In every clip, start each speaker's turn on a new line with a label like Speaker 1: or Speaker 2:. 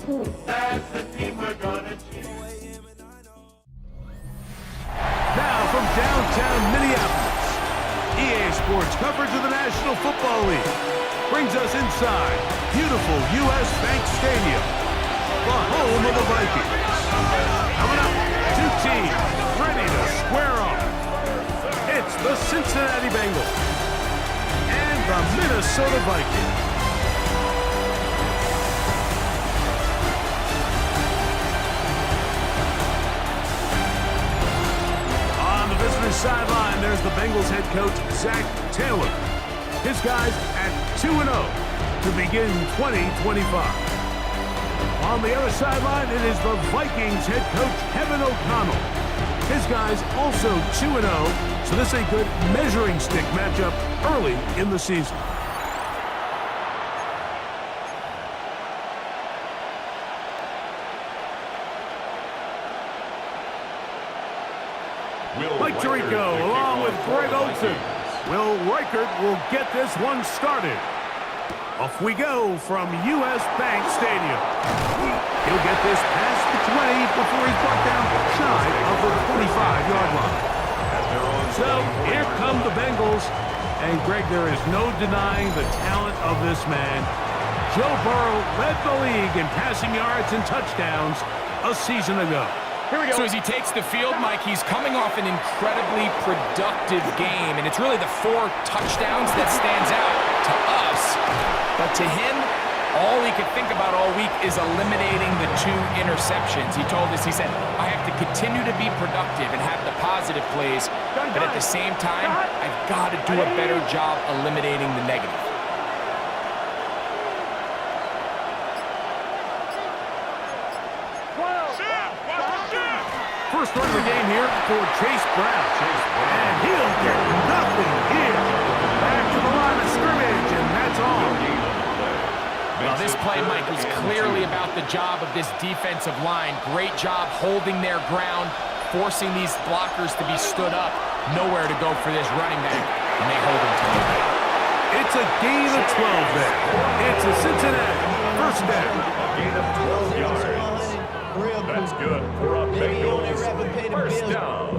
Speaker 1: That's the team we're gonna cheer.
Speaker 2: Now from downtown Minneapolis, EA Sports coverage of the National Football League brings us inside beautiful U.S. Bank Stadium, the home of the Vikings. Coming up, two teams ready to square off. It's the Cincinnati Bengals and the Minnesota Vikings. On the visitor's sideline, there's the Bengals head coach, Zach Taylor. His guys at 2-0 to begin 2025. On the other sideline, it is the Vikings head coach, Kevin O'Connell. His guys also 2-0, so this is a good measuring stick matchup early in the season. Mike Tirico along with Greg Olsen. Will Reichert will get this one started. Off we go from U.S. Bank Stadium. He'll get this past the 20 before he's brought down shy of the 25-yard line. So here come the Bengals. And, Greg, there is no denying the talent of this man. Joe Burrow led the league in passing yards and touchdowns a season ago.
Speaker 3: Here we go. So as he takes the field, Mike, he's coming off an incredibly productive game, and it's really the 4 touchdowns that stands out to us. But to him, all he could think about all week is eliminating the 2 interceptions. He told us, he said, I have to continue to be productive and have the positive plays, but at the same time, I've got to do a better job eliminating the negative.
Speaker 2: First run of the game here for Chase Brown. And he'll get nothing here. Back to the line of scrimmage, and that's all.
Speaker 3: Well, this play, Mike, was clearly about the job of this defensive line. Great job holding their ground, forcing these blockers to be stood up. Nowhere to go for this running back, and they hold him to the line.
Speaker 2: It's a gain of 12 there. It's a Cincinnati first down.
Speaker 1: A gain of 12 yards. That's good for a Bengals first down.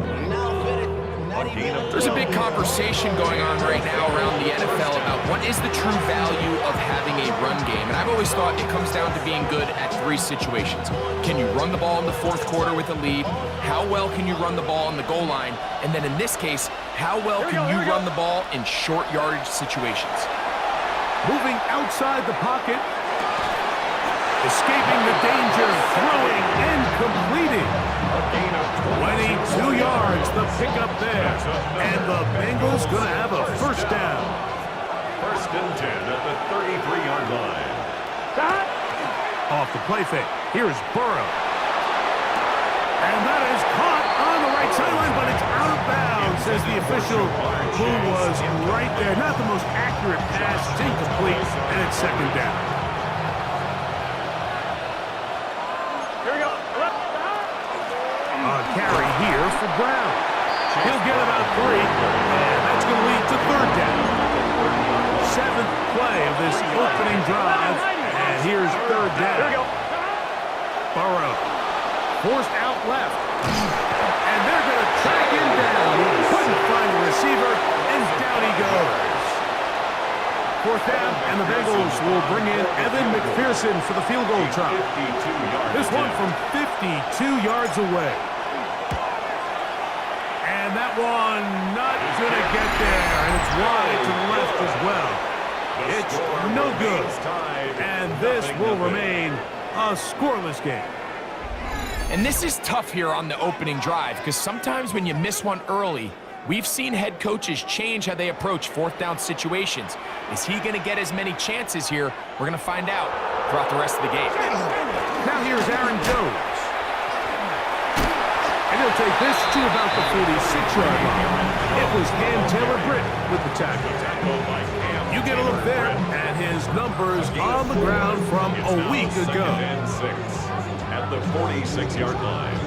Speaker 3: There's a big conversation going on right now around the NFL about what is the true value of having a run game. And I've always thought it comes down to being good at 3 situations. Can you run the ball in the 4th quarter with a lead? How well can you run the ball on the goal line? And then in this case, how well can you run the ball in short yardage situations?
Speaker 2: Moving outside the pocket. Escaping the danger, throwing and completing. 22 yards, the pickup there. And the Bengals going to have a first down.
Speaker 1: First and 10 at the 33-yard line.
Speaker 2: Off the play fake. Here's Burrow. And that is caught on the right sideline, but it's out of bounds, says the official, who was right there. Not the most accurate pass. It's incomplete, and it's second down. Carry here for Brown. He'll get about 3, and that's going to lead to third down. 7th play of this opening drive, and here's third down. Burrow forced out left, and they're going to track him down. He couldn't find a receiver, and down he goes. 4th down, and the Bengals will bring in Evan McPherson for the field goal try. This one from 52 yards away. And that one not going to get there, and it's wide to the left as well. It's no good, and this will remain a scoreless game.
Speaker 3: And this is tough here on the opening drive, because sometimes when you miss one early, we've seen head coaches change how they approach 4th down situations. Is he going to get as many chances here? We're going to find out throughout the rest of the game.
Speaker 2: Now here's Aaron Jones. And he'll take this to about the 46-yard line. It was Cam Taylor-Britt with the tackle. You get a look there at his numbers on the ground from a week ago.
Speaker 1: At the 46-yard line.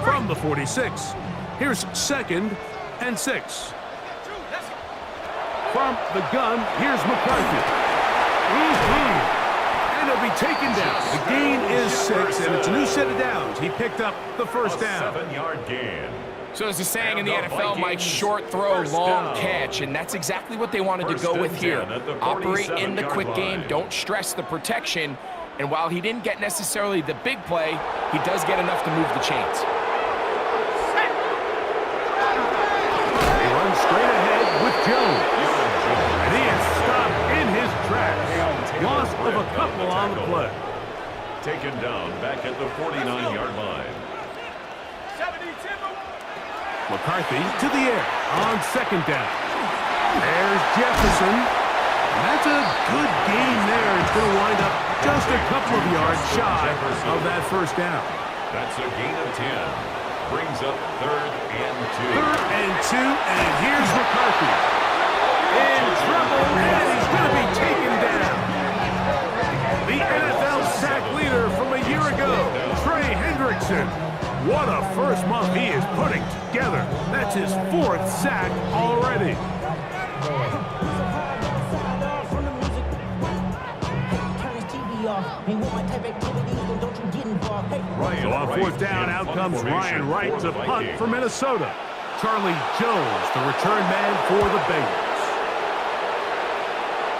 Speaker 2: From the 46, here's 2nd and 6. From the gun, here's McCarthy. And he'll be taken down. The gain is 6, and it's a new set of downs. He picked up the first down.
Speaker 1: 7-yard gain.
Speaker 3: So there's a saying in the NFL, Mike, short throw, long catch, and that's exactly what they wanted to go with here. Operate in the quick game, don't stress the protection, and while he didn't get necessarily the big play, he does get enough to move the chains.
Speaker 2: He runs straight ahead with Jones, and he is stopped in his tracks. Loss of a couple on the play.
Speaker 1: Taken down back at the 49-yard line.
Speaker 2: McCarthy to the air on second down. There's Jefferson. And that's a good gain there. It's going to wind up just a couple of yards shy of that first down.
Speaker 1: That's a gain of 10. Brings up 3rd and 2.
Speaker 2: 3rd and 2, and here's McCarthy. In trouble, and he's going to be taken down. The NFL sack leader from a year ago, Trey Hendrickson. What a first month he is putting together. That's his 4th sack already. So on 4th down, out comes Ryan Wright to punt for Minnesota. Charlie Jones, the return man for the Bengals.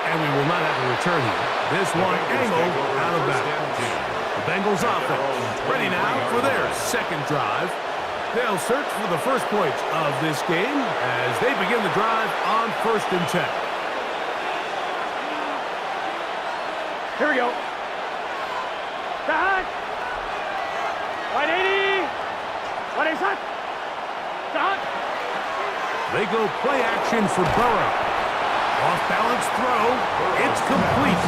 Speaker 2: And we will not have a return here. This one angled out of bounds. The Bengals offense ready now for their second drive. They'll search for the first points of this game as they begin the drive on 1st and 10.
Speaker 4: Here we go. Back. 180. 180. Stop.
Speaker 2: They go play action for Burrow. Off balance throw. It's complete.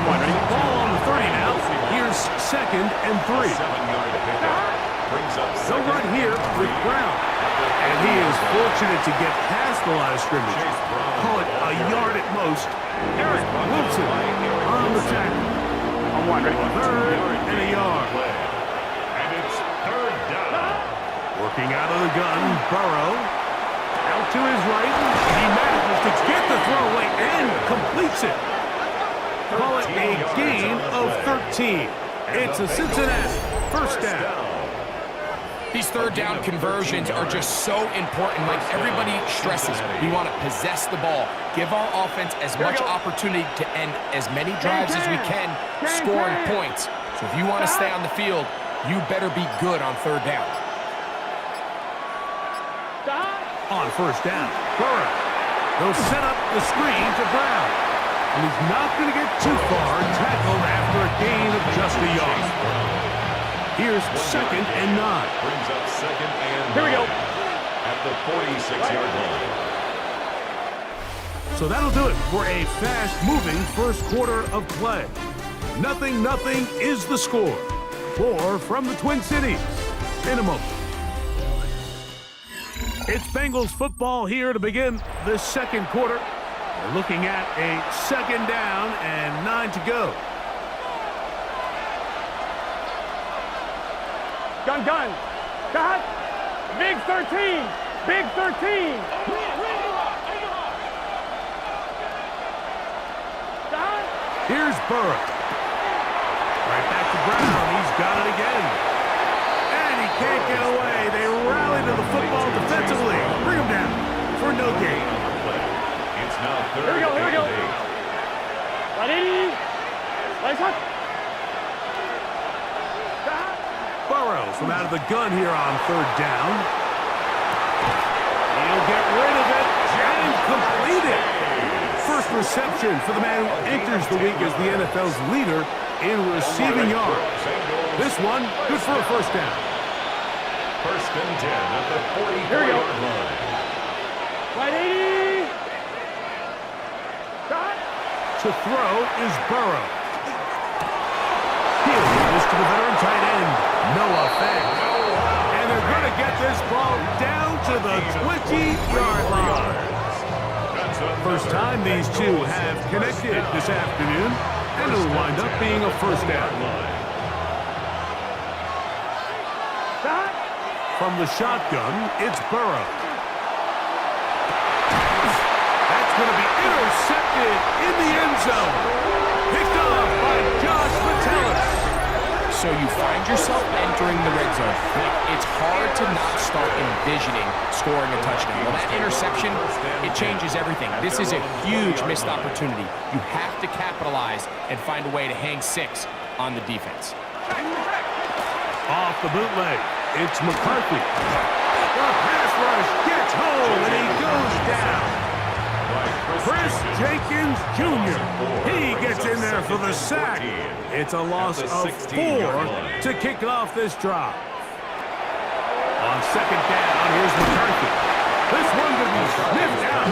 Speaker 2: Ball on the 30 now. Here's 2nd and 3.
Speaker 1: 7-yard pickup. Brings up
Speaker 2: No run here with Brown. And he is fortunate to get past the line of scrimmage. Call it a yard at most. Eric Wilson on the tackle. 3rd and a yard.
Speaker 1: And it's 3rd down.
Speaker 2: Working out of the gun, Burrow. Out to his right. He manages to get the throw away and completes it. Call it a gain of 13. It's a Cincinnati first down.
Speaker 3: These 3rd down conversions are just so important. Like everybody stresses, we want to possess the ball, give our offense as much opportunity to end as many drives as we can, scoring points. So if you want to stay on the field, you better be good on 3rd down.
Speaker 2: On 1st down, Burrow. They'll set up the screen to Brown. And he's not going to get too far, tackled after a gain of just a yard. Here's 2nd and 9.
Speaker 1: Brings up 2nd and 9.
Speaker 4: Here we go.
Speaker 1: At the 46-yard line.
Speaker 2: So that'll do it for a fast-moving first quarter of play. 0-0 is the score. More from the Twin Cities in a moment. It's Bengals football here to begin the second quarter. We're looking at a 2nd down and 9 to go.
Speaker 4: Gun. Got. Big 13. Big 13. Got.
Speaker 2: Here's Burrow. Right back to Brown. He's got it again. And he can't get away. They rally to the football defensively. Bring him down for no gain.
Speaker 1: It's now 3rd
Speaker 4: Here we go.
Speaker 1: and 8.
Speaker 4: 180. Nice hut.
Speaker 2: Burrow from out of the gun here on 3rd down. He'll get rid of it and complete it. First reception for the man who enters the week as the NFL's leader in receiving yards. This one, good for a first down.
Speaker 1: 1st and 10 at the
Speaker 4: Here we go.
Speaker 1: 44-yard line.
Speaker 4: 180. Got.
Speaker 2: To throw is Burrow. He'll give this to the veteran tight end, Noah Fant. And they're going to get this ball down to the 20-yard line. First time these two have connected this afternoon, and it'll wind up being a first down. From the shotgun, it's Burrow. That's going to be intercepted in the end zone. Picked off by John.
Speaker 3: so you find yourself entering the red zone. It's hard to not start envisioning scoring a touchdown. Well, that interception, it changes everything. This is a huge missed opportunity. You have to capitalize and find a way to hang 6 on the defense.
Speaker 2: Off the bootleg, it's McCarthy. The pass rush gets home, and he goes down. Chris Jenkins Jr. He gets in there for the sack. It's a loss of 4 to kick off this drive. On second down, here's McCarthy. This one could be sniffed out,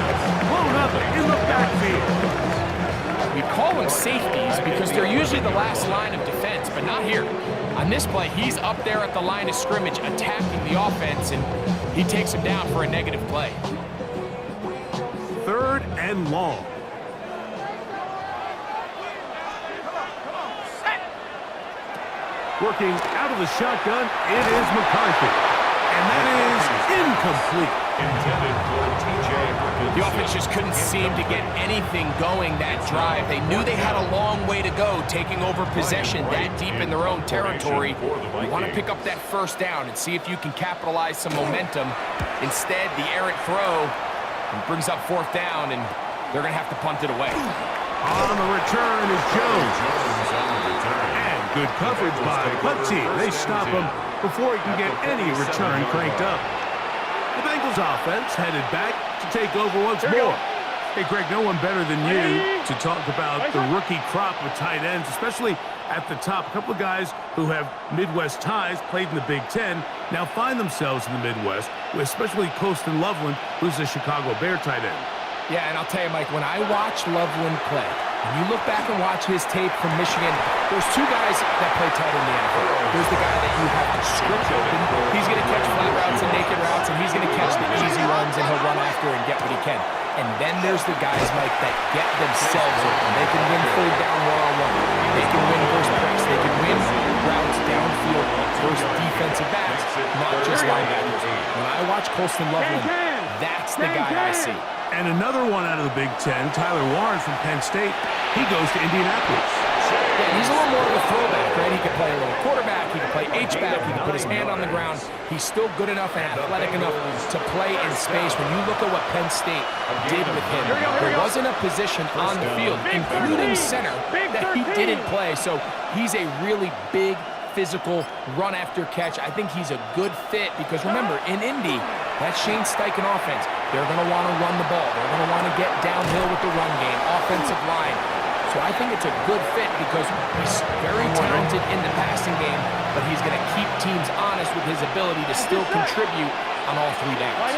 Speaker 2: blown up in the backfield.
Speaker 3: We call them safeties because they're usually the last line of defense, but not here. On this play, he's up there at the line of scrimmage attacking the offense, and he takes him down for a negative play.
Speaker 2: 3rd and long. Working out of the shotgun, it is McCarthy. And that is incomplete.
Speaker 3: The offense just couldn't seem to get anything going that drive. They knew they had a long way to go, taking over possession that deep in their own territory. You want to pick up that first down and see if you can capitalize some momentum. Instead, the errant throw brings up 4th down, and they're going to have to punt it away.
Speaker 2: On the return is Jones. And good coverage by Putty. They stop him before he can get any return cranked up. The Bengals offense headed back to take over once more. Hey, Greg, no one better than you to talk about the rookie crop of tight ends, especially at the top. A couple of guys who have Midwest ties, played in the Big Ten, now find themselves in the Midwest, especially Colston Loveland, who's a Chicago Bear tight end.
Speaker 3: Yeah, and I'll tell you, Mike, when I watch Loveland play, when you look back and watch his tape from Michigan, there's 2 guys that play tight in the NFL. There's the guy that you have to script open. He's going to catch flat routes and naked routes, and he's going to catch the easy runs, and he'll run after and get what he can. And then there's the guys, Mike, that get themselves open. They can win 3rd down one-on-one. They can win first press. They can win routes downfield versus defensive backs, not just linebackers. When I watch Colston Loveland, that's the guy I see.
Speaker 2: And another one out of the Big Ten, Tyler Warren from Penn State. He goes to Indianapolis.
Speaker 3: Yeah, he's a little more of a throwback, right? He can play a little quarterback, he can play H-back, he can put his hand on the ground. He's still good enough and athletic enough to play in space. When you look at what Penn State did with him, there wasn't a position on the field, including center, that he didn't play. So he's a really big, physical, run-after-catch. I think he's a good fit because, remember, in Indy, that Shane Steichen offense, they're going to want to run the ball. They're going to want to get downhill with the run game, offensive line. So I think it's a good fit because he's very talented in the passing game, but he's going to keep teams honest with his ability to still contribute on all 3 downs.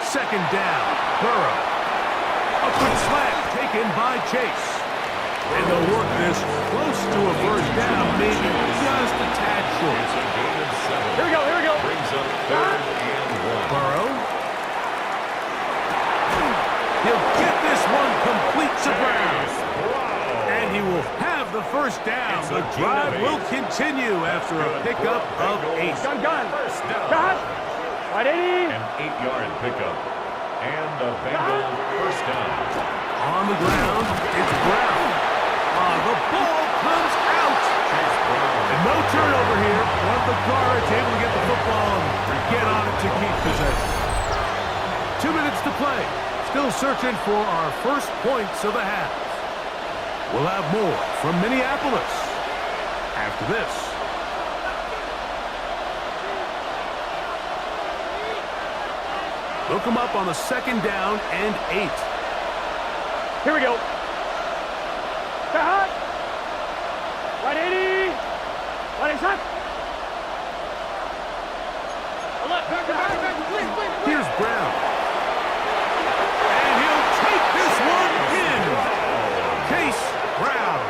Speaker 2: 2nd down, Burrow. A quick slant taken by Chase. And they'll work this close to a first down, maybe just a tad short.
Speaker 4: Here we go, here we go.
Speaker 1: Brings up 3rd and 1.
Speaker 2: Burrow. He'll get this one complete to Brown. And he will have the first down. The drive will continue after a pickup of 8.
Speaker 4: Gun.
Speaker 1: First down.
Speaker 4: Got. Right, 80.
Speaker 1: An 8-yard pickup. And the Bengals first down.
Speaker 2: On the ground, it's Brown. The ball comes out. And no turnover here. One of the guards able to get the football and get on it to keep possession. 2 minutes to play. Still searching for our first points of the half. We'll have more from Minneapolis after this. They'll come up on the 2nd down and 8.
Speaker 4: Here we go. Got. Right, 80. Right, shot.
Speaker 2: Here's Brown. And he'll take this one in. Chase Brown.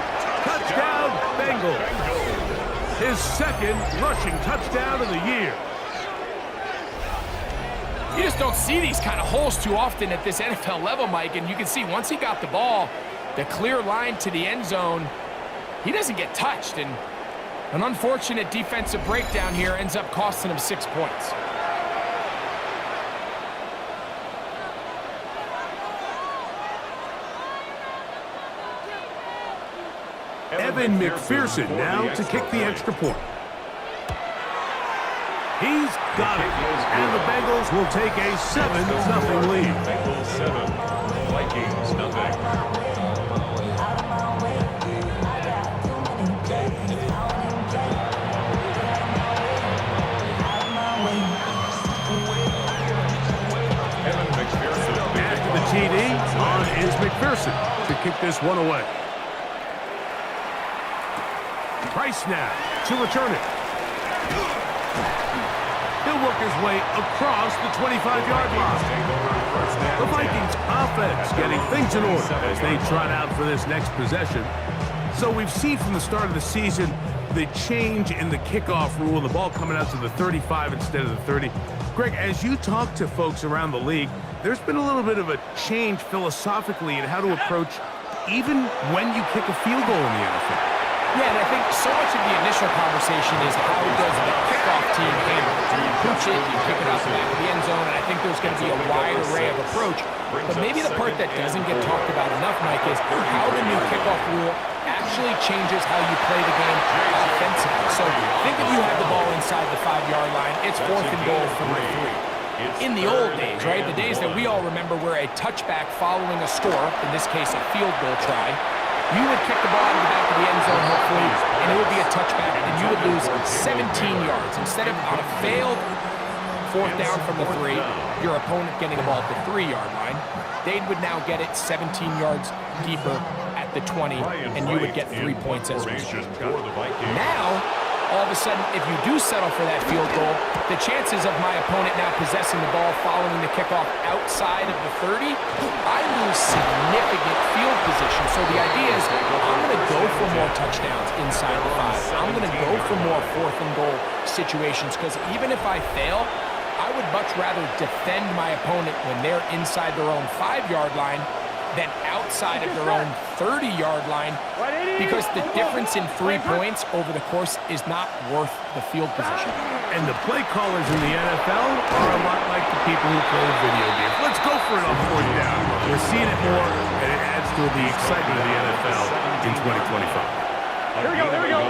Speaker 2: Touchdown, Bengals. His 2nd rushing touchdown of the year.
Speaker 3: You just don't see these kind of holes too often at this NFL level, Mike, and you can see once he got the ball, the clear line to the end zone, he doesn't get touched, and an unfortunate defensive breakdown here ends up costing him 6 points.
Speaker 2: Evan McPherson now to kick the extra point. He's got it. And the Bengals will take a 7-0 lead.
Speaker 1: Bengals 7, Vikings nothing.
Speaker 2: After the TD, on is McPherson to kick this one away. Price now to return it. He'll work his way across the 25-yard line. The Vikings offense getting things in order as they trot out for this next possession. So we've seen from the start of the season the change in the kickoff rule, the ball coming out to the 35 instead of the 30. Greg, as you talk to folks around the league, there's been a little bit of a change philosophically in how to approach even when you kick a field goal in the NFL.
Speaker 3: Yeah, and I think so much of the initial conversation is how does the kickoff team handle it? Do you push it, you kick it out the back of the end zone, and I think there's going to be a wide array of approach. But maybe the part that doesn't get talked about enough, Mike, is how the new kickoff rule actually changes how you play the game offensively. So think if you have the ball inside the 5-yard line, it's 4th and goal from the 3. In the old days, right, the days that we all remember where a touchback following a score, in this case a field goal try, you would kick the ball out of the back of the end zone, hopefully, and it would be a touchback, and you would lose 17 yards. Instead of on a failed 4th down from the 3, your opponent getting the ball at the 3-yard line, they would now get it 17 yards deeper at the 20, and you would get 3 points as a result. Now, all of a sudden, if you do settle for that field goal, the chances of my opponent now possessing the ball following the kickoff outside of the 30, I lose significant field position. So the idea is I'm going to go for more touchdowns inside the 5. I'm going to go for more 4th and goal situations because even if I fail, I would much rather defend my opponent when they're inside their own 5-yard line than outside of their own 30-yard line because the difference in 3 points over the course is not worth the field position.
Speaker 2: And the play callers in the NFL are a lot like the people who play video games. Let's go for it on 4th down. We're seeing it more, and it adds to the excitement of the NFL in 2025.
Speaker 4: Here we go, here we go.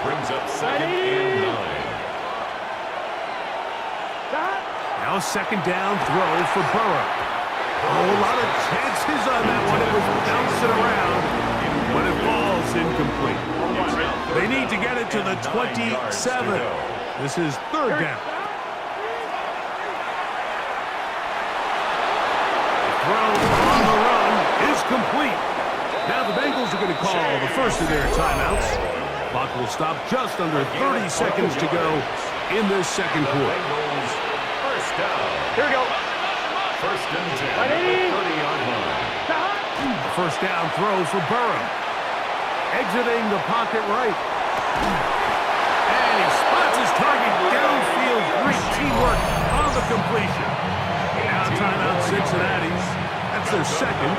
Speaker 1: Brings up 2nd and 9.
Speaker 2: Now 2nd down throw for Burrow. Oh, a lot of chances on that one. It was bouncing around, but it falls incomplete. They need to get it to the 27. This is 3rd down. Throw on the run is complete. Now the Bengals are going to call the first of their timeouts. Clock will stop just under 30 seconds to go in this 2nd quarter.
Speaker 1: First down.
Speaker 4: Here we go.
Speaker 1: 1st and 10, 30-yard line.
Speaker 2: The 1st down throw for Burrow. Exiting the pocket right. And he spots his target downfield. Great teamwork on the completion. Now timeout Cincinnati. That's their 2nd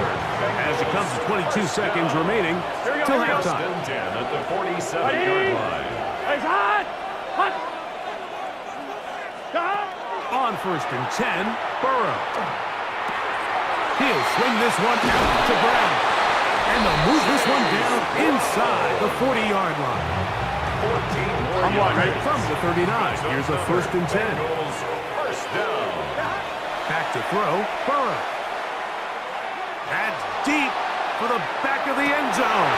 Speaker 2: as it comes to 22 seconds remaining till halftime.
Speaker 1: 1st and 10 at the 47-yard line.
Speaker 4: It's hot! Hot!
Speaker 2: On 1st and 10, Burrow. He'll swing this one out to Brown. And they'll move this one down inside the 40-yard line.
Speaker 1: 14
Speaker 2: right from the 39. Here's a 1st and 10.
Speaker 1: First down.
Speaker 2: Back to throw, Burrow. That's deep for the back of the end zone.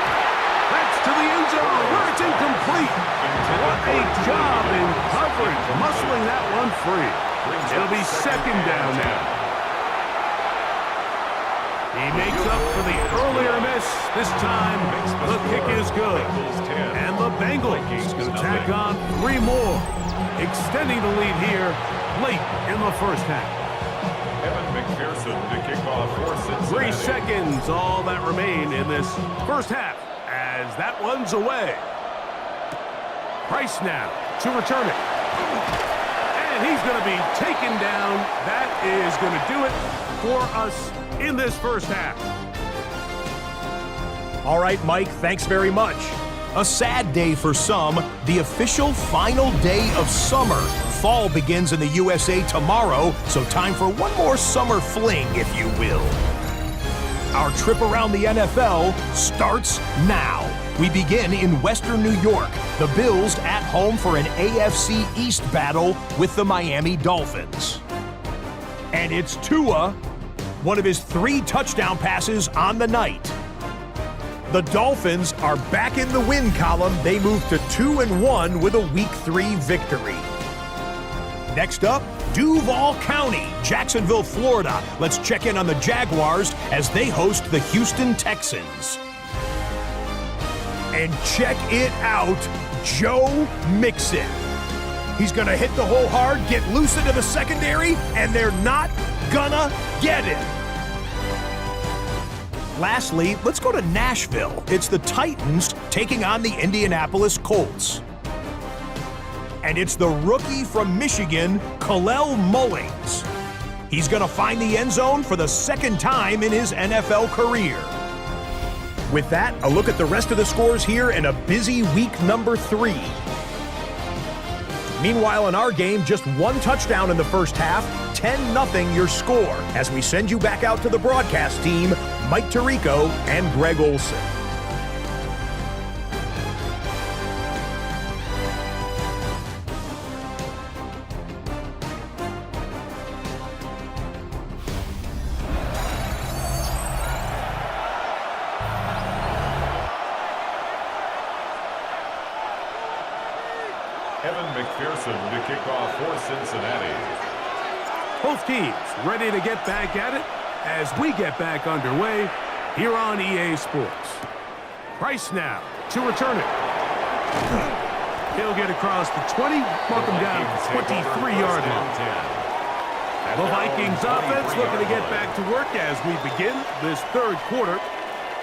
Speaker 2: That's to the end zone where it's incomplete. What a job in coverage, muscling that one free. It'll be 2nd down now. He makes up for the earlier miss. This time, the kick is good. And the Bengals going to tack on 3 more, extending the lead here late in the 1st half.
Speaker 1: Evan McPherson to kick off for Cincinnati.
Speaker 2: 3 seconds, all that remain in this 1st half, as that one's away. Price now to return it. And he's going to be taken down. That is going to do it for us in this 1st half.
Speaker 5: All right, Mike, thanks very much. A sad day for some, the official final day of summer. Fall begins in the USA tomorrow, so time for one more summer fling, if you will. Our trip around the NFL starts now. We begin in Western New York. The Bills at home for an AFC East battle with the Miami Dolphins. And it's Tua, one of his 3 touchdown passes on the night. The Dolphins are back in the win column. They move to 2-1 with a Week 3 victory. Next up, Duval County, Jacksonville, Florida. Let's check in on the Jaguars as they host the Houston Texans. And check it out, Joe Mixon. He's gonna hit the hole hard, get loose into the secondary, and they're not gonna get it. Lastly, let's go to Nashville. It's the Titans taking on the Indianapolis Colts. And it's the rookie from Michigan, Khalil Mullings. He's gonna find the end zone for the 2nd time in his NFL career. With that, a look at the rest of the scores here in a busy week number 3. Meanwhile, in our game, just 1 touchdown in the first half, 10-0 your score. As we send you back out to the broadcast team, Mike Tirico and Greg Olson.
Speaker 1: To kick off for Cincinnati.
Speaker 2: Both teams ready to get back at it as we get back underway here on EA Sports. Price now to return it. He'll get across the 20, mark him down 23-yard line. The Vikings offense looking to get back to work as we begin this 3rd quarter.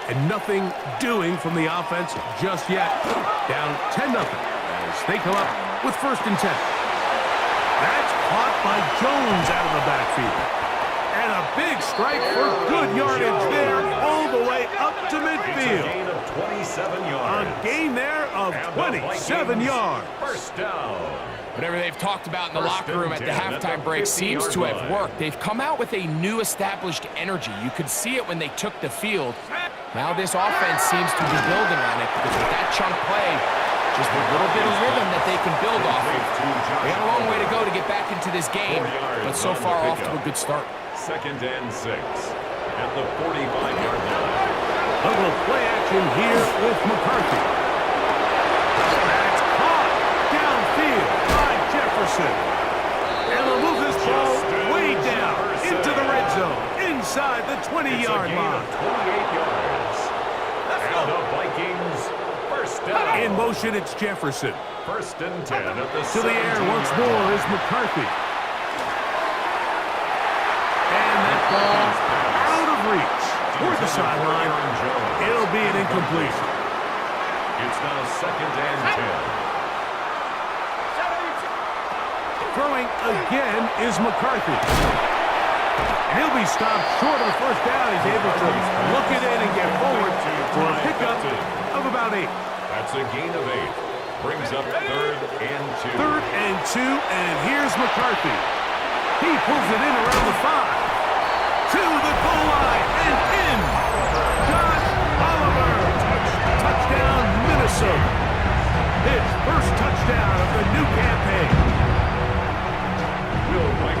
Speaker 2: And nothing doing from the offense just yet. Down 10-0 as they come up with 1st and 10. That's caught by Jones out of the backfield. And a big strike for good yardage there all the way up to midfield.
Speaker 1: It's a gain of 27 yards.
Speaker 2: A gain there of 27 yards.
Speaker 1: First down.
Speaker 3: Whatever they've talked about in the locker room at the halftime break seems to have worked. They've come out with a new established energy. You could see it when they took the field. Now this offense seems to be building on it because with that chunk play, just a little bit of rhythm that they can build off of. They got a long way to go to get back into this game, but so far off to a good start.
Speaker 1: 2nd and 6 at the 45-yard line.
Speaker 2: A little play action here with McCarthy. That's caught downfield by Jefferson. And they'll move this ball way down into the red zone, inside the 20-yard line.
Speaker 1: 28 yards. And the Vikings. Down.
Speaker 2: In motion, it's Jefferson.
Speaker 1: 1st and 10 at the
Speaker 2: to the air once more is McCarthy. And that ball out of reach. Toward the sideline. It'll be an incompletion.
Speaker 1: It's now 2nd and 10.
Speaker 2: Throwing again is McCarthy. And he'll be stopped short of the 1st down. He's able to look it in and get forward for a pickup of about 8.
Speaker 1: That's a gain of 8. Brings up 3rd and 2.
Speaker 2: 3rd and 2, and here's McCarthy. He pulls it in around the 5. To the goal line and in. Josh Oliver. Touchdown, Minnesota. His 1st touchdown of the new campaign.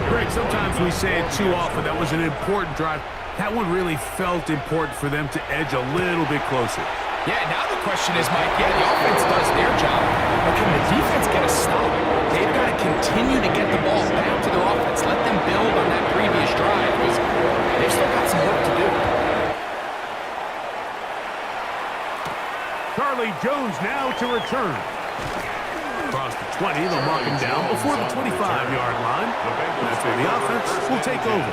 Speaker 2: Greg, sometimes we say it too often. That was an important drive. That one really felt important for them to edge a little bit closer.
Speaker 3: Yeah, now the question is, Mike, the offense does their job, but can the defense get a stop? They've got to continue to get the ball back to their offense. Let them build on that previous drive because they've still got some work to do.
Speaker 2: Charlie Jones now to return. Across the 20, they'll mark him down before the 25-yard line. That's where the offense will take over.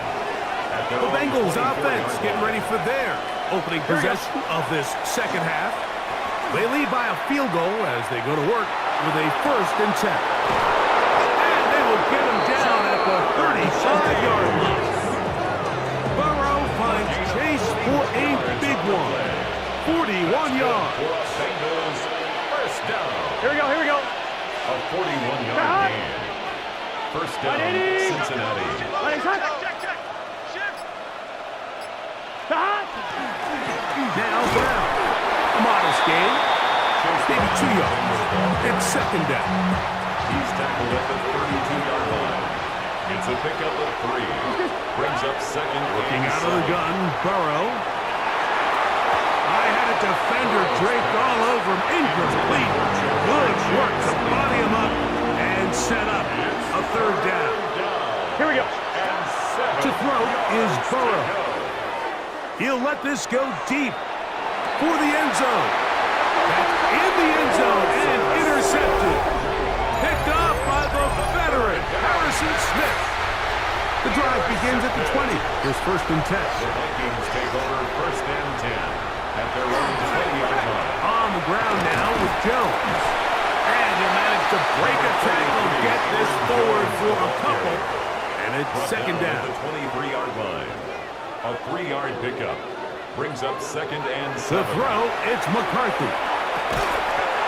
Speaker 2: The Bengals offense getting ready for their opening possession of this 2nd half. They lead by a field goal as they go to work with a 1st and 10. And they will get him down at the 35-yard line. Burrow finds Chase for a big one. 41 yards.
Speaker 1: Bengals 1st down.
Speaker 4: Here we go.
Speaker 1: A 41-yard gain. 1st down, Cincinnati.
Speaker 2: Now Brown. A modest gain. Maybe 2 yards. It's second down.
Speaker 1: He's tackled at the 32-yard line. It's a pickup of 3. Brings up second.
Speaker 2: Looking out of the gun, Burrow. I had a defender draped all over him. Incomplete. Good work to body him up and set up a third down.
Speaker 4: Here we go.
Speaker 2: To throw is Burrow. He'll let this go deep for the end zone. That's in the end zone and intercepted. Picked off by the veteran, Harrison Smith. The drive begins at the 20. Here's first and 10.
Speaker 1: The Vikings take over first and 10 at their own 20-yard line.
Speaker 2: On the ground now with Jones. And he'll manage to break a tackle, get this forward for a couple. And it's second down.
Speaker 1: At the 23-yard line. A 3-yard pickup. Brings up second and 7.
Speaker 2: The throw, it's McCarthy.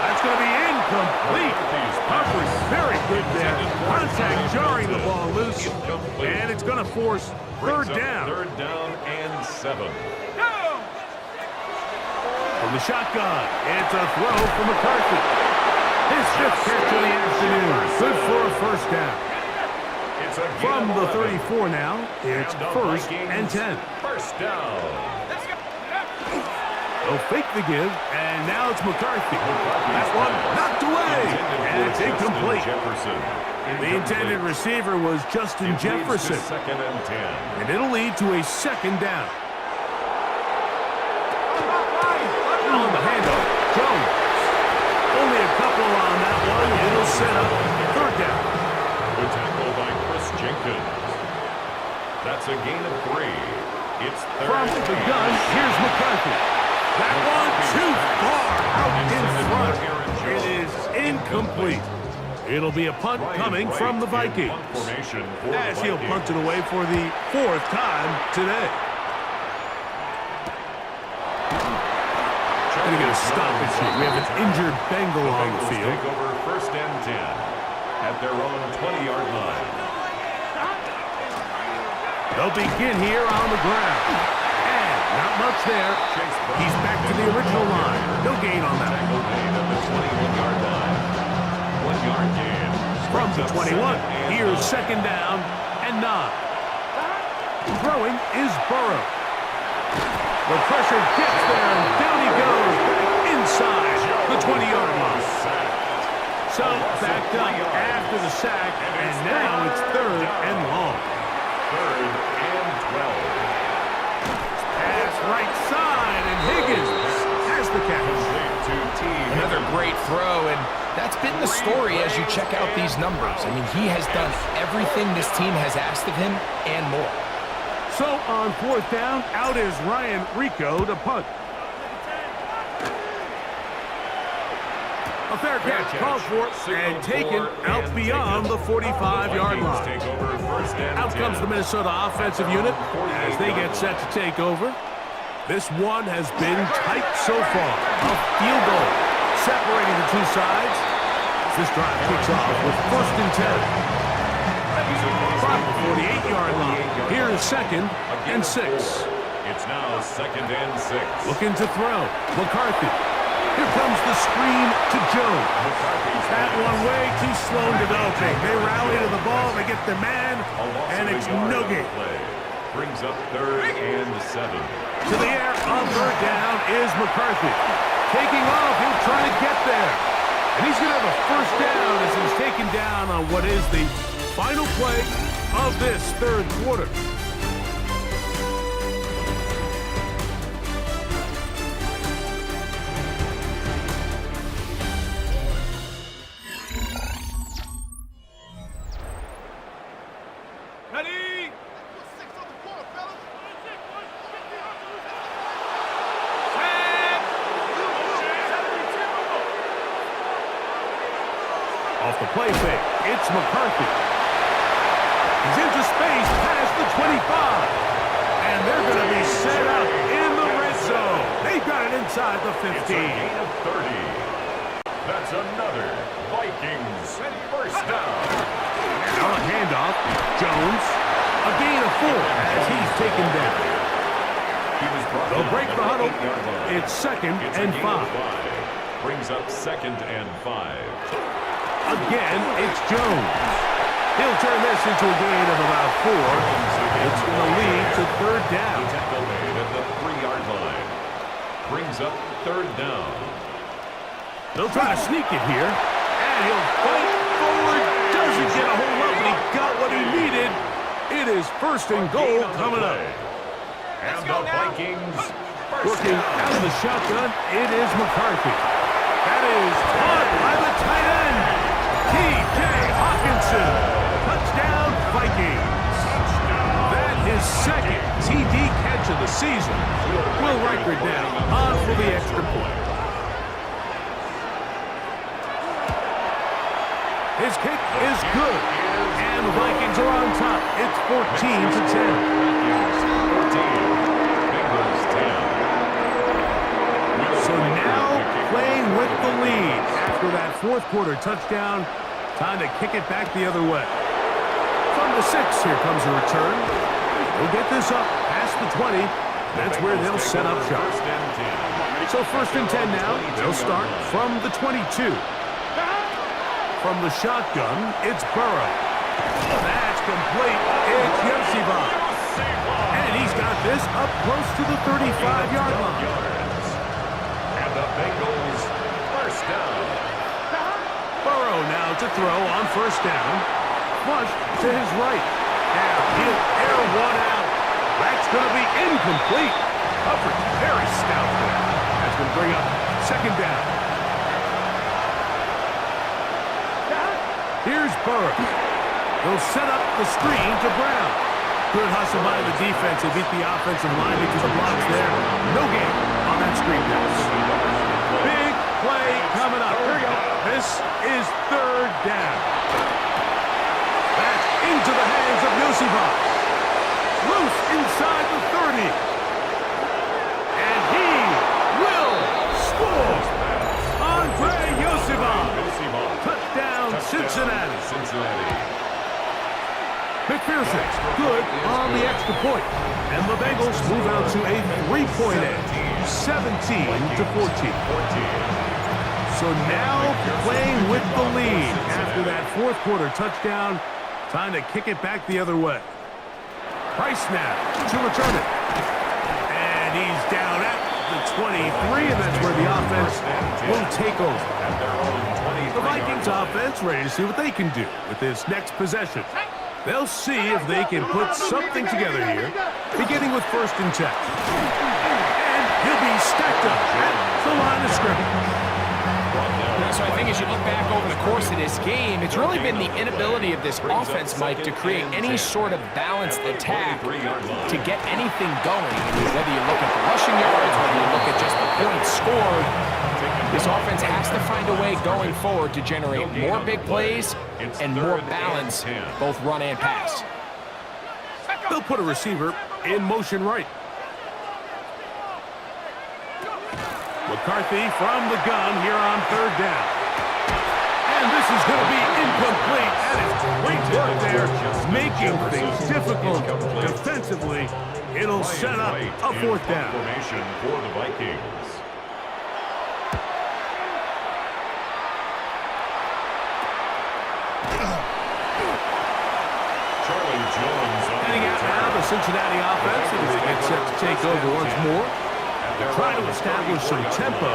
Speaker 2: That's going to be incomplete. Coverage very good there. Contact jarring the ball loose. And it's going to force third down.
Speaker 1: Third down and 7.
Speaker 2: From the shotgun, it's a throw for McCarthy. His 5th catch of the afternoon. Good for a first down. From the 34 now, it's first and 10.
Speaker 1: First down.
Speaker 2: They'll fake the give, and now it's McCarthy. That one knocked away, and it's incomplete. The intended receiver was Justin Jefferson.
Speaker 1: Second and 10.
Speaker 2: And it'll lead to a second down. On the handoff, Jones. Only a couple on that one. It'll set up third down.
Speaker 1: Good tackle by Chris Jenkins. That's a gain of 3. It's third.
Speaker 2: From the gun, here's McCarthy. That one too far out in front. It is incomplete. It'll be a punt coming from the Vikings. As he'll punt it away for the 4th time today. Going to get a stoppage here. We have an injured Bengal on the field.
Speaker 1: Take over first and 10 at their own 20-yard line.
Speaker 2: They'll begin here on the ground. Not much there. He's back to the original line. No gain on that.
Speaker 1: Tackle made at the 21-yard line. 1-yard gain.
Speaker 2: From the 21, here's second down and 9. Throwing is Burrow. The pressure gets there, and down he goes inside the 20-yard line. So backed up after the sack, and now it's third and long.
Speaker 1: Third and 12.
Speaker 2: Right side, and Higgins has the catch.
Speaker 3: Another great throw, and that's been the story as you check out these numbers. I mean, he has done everything this team has asked of him and more.
Speaker 2: So on 4th down, out is Ryan Rico to punt. A fair catch called for and taken out beyond the 45-yard line. Out comes the Minnesota offensive unit as they get set to take over. This one has been tight so far. A field goal separating the two sides. This drive kicks off with first and 10. From the 48-yard line. Here is second and 6.
Speaker 1: It's now second and 6.
Speaker 2: Looking to throw. McCarthy. Here comes the screen to Jones. That one way too slow in developing. They rally to the ball, they get their man, and it's no gain.
Speaker 1: Brings up third and 7.
Speaker 2: To the air on third down is McCarthy. Taking off, he'll try to get there. And he's going to have a first down as he's taken down on what is the final play of this third quarter. Off the play fake, it's McCarthy. He's into space past the 25. And they're going to be set up in the red zone. They've got it inside the 15.
Speaker 1: It's a gain of 30. That's another Vikings first down.
Speaker 2: Now a handoff. Jones. A gain of 4 as he's taken down.
Speaker 1: He
Speaker 2: They'll break the huddle. It's 2nd and 5.
Speaker 1: Brings up 2nd and 5.
Speaker 2: Again, it's Jones. He'll turn this into a gain of about 4. It's going to lead to 3rd down.
Speaker 1: Tackle made at the 3-yard line. Brings up 3rd down.
Speaker 2: They'll try to sneak it here. And he'll fight forward. Doesn't get a hold of it. He got what he needed. It is 1st and goal coming up.
Speaker 1: And the Vikings
Speaker 2: Working out of the shotgun, it is McCarthy. That is caught by the tight end, T.J. Hawkinson. Touchdown, Vikings. That is 2nd TD catch of the season. Will Reichert down on for the extra point. His kick is good. And the Vikings are on top. It's 14-10. So now playing with the lead. After that 4th quarter touchdown, time to kick it back the other way. From the 6, here comes a return. They'll get this up past the 20. That's where they'll set up shop. So 1st and 10 now. They'll start from the 22. From the shotgun, it's Burrow. That's complete. It's Yosibov. And he's got this up close to the 35-yard line.
Speaker 1: The Bengals first down.
Speaker 2: Burrow now to throw on 1st down. Flush to his right. Now he'll air one out. That's going to be incomplete. Coverage very stout there. That's going to bring up 2nd down. Here's Burrow. He'll set up the screen to Brown. Good hustle by the defense. They beat the offensive line into the blocks there. No gain on that screen pass. Big play coming up. Here we go. This is 3rd down. That's into the hands of Yosibov. Loose inside the 30. And he will score. Andre Yosibov. Touchdown, Cincinnati. McPherson, good on the extra point. And the Bengals move out to a 3-point edge, 17-14. So now playing with the lead after that 4th quarter touchdown. Time to kick it back the other way. Price now to return it. And he's down at the 23, and that's where the offense will take over. The Vikings offense ready to see what they can do with this next possession. They'll see if they can put something together here, beginning with 1st and 10. And he'll be stacked up at the line of scrimmage.
Speaker 3: So I think as you look back over the course of this game, it's really been the inability of this offense, Mike, to create any sort of balanced attack to get anything going. I mean, whether you look at the rushing yards, whether you look at just the points scored, this offense has to find a way going forward to generate more big plays and more balance, both run and pass.
Speaker 2: They'll put a receiver in motion right. McCarthy from the gun here on 3rd down. And this is going to be incomplete. That is great work there, making things difficult defensively. It'll set up a 4th down.
Speaker 1: Formation for the Vikings.
Speaker 2: Heading out now, the Cincinnati offense as they get set to take over once more. They're trying to establish some tempo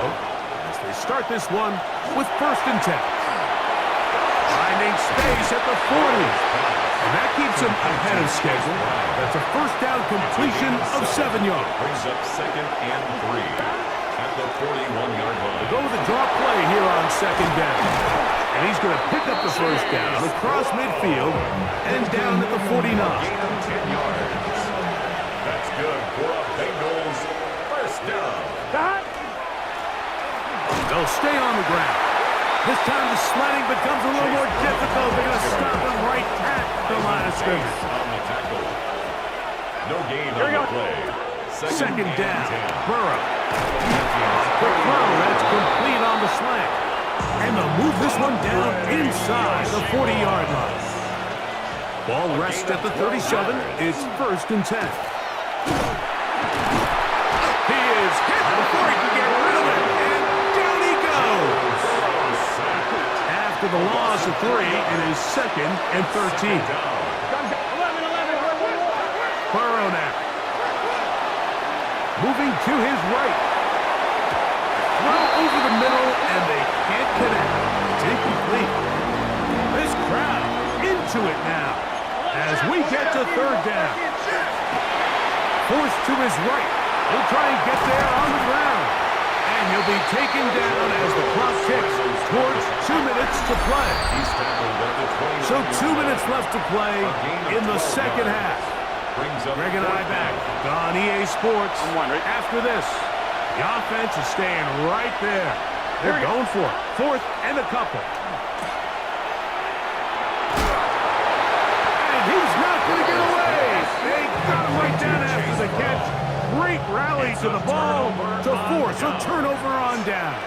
Speaker 2: as they start this one with 1st and 10. Finding space at the 40. And that keeps them ahead of schedule. That's a 1st down completion of 7 yards.
Speaker 1: Brings up 2nd and 3 at the 41-yard line.
Speaker 2: They go with a draw play here on 2nd down. And he's going to pick up the 1st down across midfield and down at the 49.
Speaker 1: Gain of 10 yards. That's good for a Bengals 1st down.
Speaker 2: They'll stay on the ground. This time the sledding becomes a little more difficult. They're going to stop him right at the line of scrimmage.
Speaker 1: On the tackle. No gain on the play.
Speaker 2: 2nd down. Burrow. Quick throw. That's complete on the slant. And they'll move this one down inside the 40-yard line. Ball rests at the 37. It's 1st and 10. loss of 3. It is 2nd and 13. Burrow now. Moving to his right. Throw over the middle, and they can't connect. It's incomplete. This crowd into it now as we get to 3rd down. Forced to his right. He'll try and get there on the ground. And he'll be taken down as the clock ticks towards 2 minutes to play. So 2 minutes left to play in the second half. Greg and I back on EA Sports. After this, the offense is staying right there. They're going for it. 4th and a couple. And he's not going to get away. They got him right down after the catch. Great rally to the ball to force a turnover on down.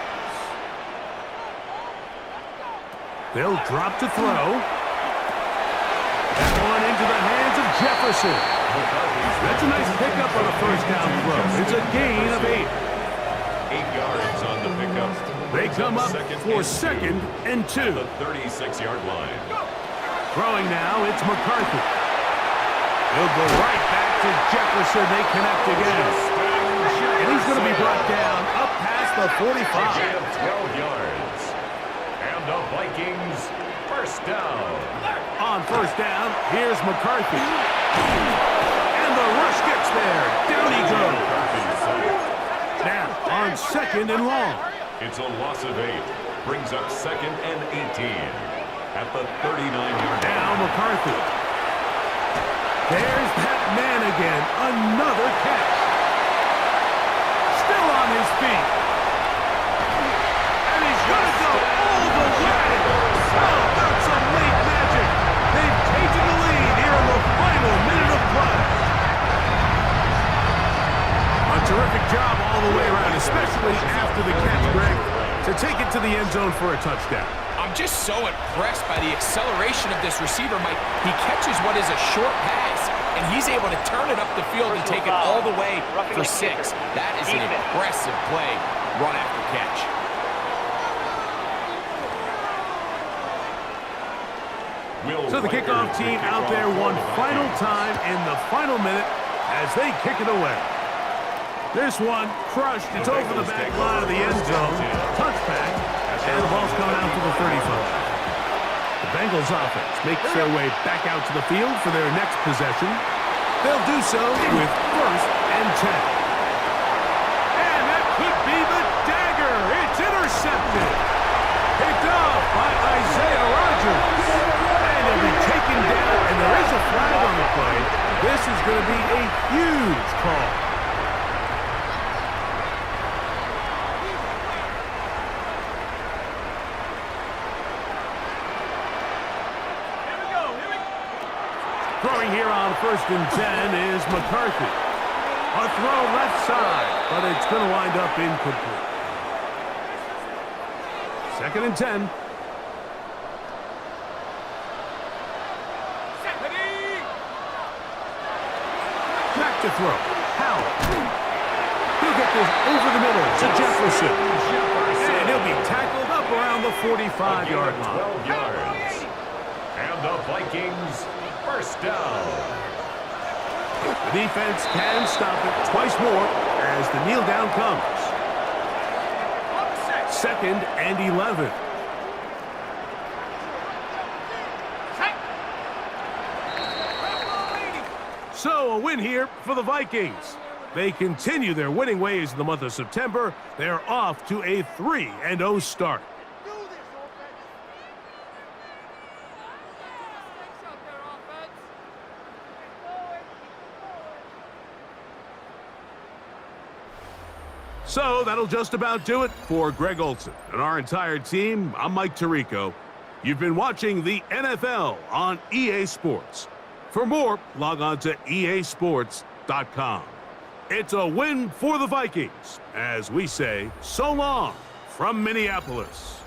Speaker 2: They'll drop to throw. That one into the hands of Jefferson. That's a nice pickup on a 1st down throw. It's a gain of 8.
Speaker 1: 8 yards on the pickup.
Speaker 2: They come up for 2nd and 2.
Speaker 1: The 36-yard line.
Speaker 2: Throwing now, it's McCarthy. He'll go right back to Jefferson. They connect again. And he's going to be brought down up past the 45.
Speaker 1: 12 yards. And the Vikings 1st down.
Speaker 2: On 1st down, here's McCarthy. And the rush gets there. Down he goes. Now, on 2nd and long.
Speaker 1: It's a loss of 8. Brings up 2nd and 18. At the 39-yard line.
Speaker 2: Now McCarthy. There's that man again. Another catch. Still on his feet. And he's going to go all the way. Oh, that's some late magic. They've taken the lead here in the final minute of play. A terrific job all the way around, especially after the catch, Greg, to take it to the end zone for a touchdown.
Speaker 3: I'm just so impressed by the acceleration of this receiver, Mike. He catches what is a short pass, and he's able to turn it up the field and take it all the way for 6. That is an impressive play, run after catch.
Speaker 2: So the kickoff team out there one final time in the final minute as they kick it away. This one crushed. It's over the back line of the end zone. Touchback. And the ball's coming out to the 35. The Bengals offense makes their way back out to the field for their next possession. They'll do so with 1st and 10. And that could be the dagger. It's intercepted. Picked off by Isaiah Rodgers. And he'll be taken down, and there is a flag on the play. This is going to be a huge call. Throwing here on 1st and 10 is McCarthy. A throw left side, but it's going to wind up incomplete. 2nd and 10. Back to throw. Howell. He'll get this over the middle to Jefferson. And he'll be tackled up around the 45-yard line.
Speaker 1: 12 yards. And the Vikings 1st down.
Speaker 2: The defense can stop it twice more as the kneel down comes. 2nd and 11. So a win here for the Vikings. They continue their winning ways in the month of September. They're off to a 3-0 start. So that'll just about do it for Greg Olson and our entire team. I'm Mike Tirico. You've been watching the NFL on EA Sports. For more, log on to easports.com. It's a win for the Vikings, as we say so long from Minneapolis.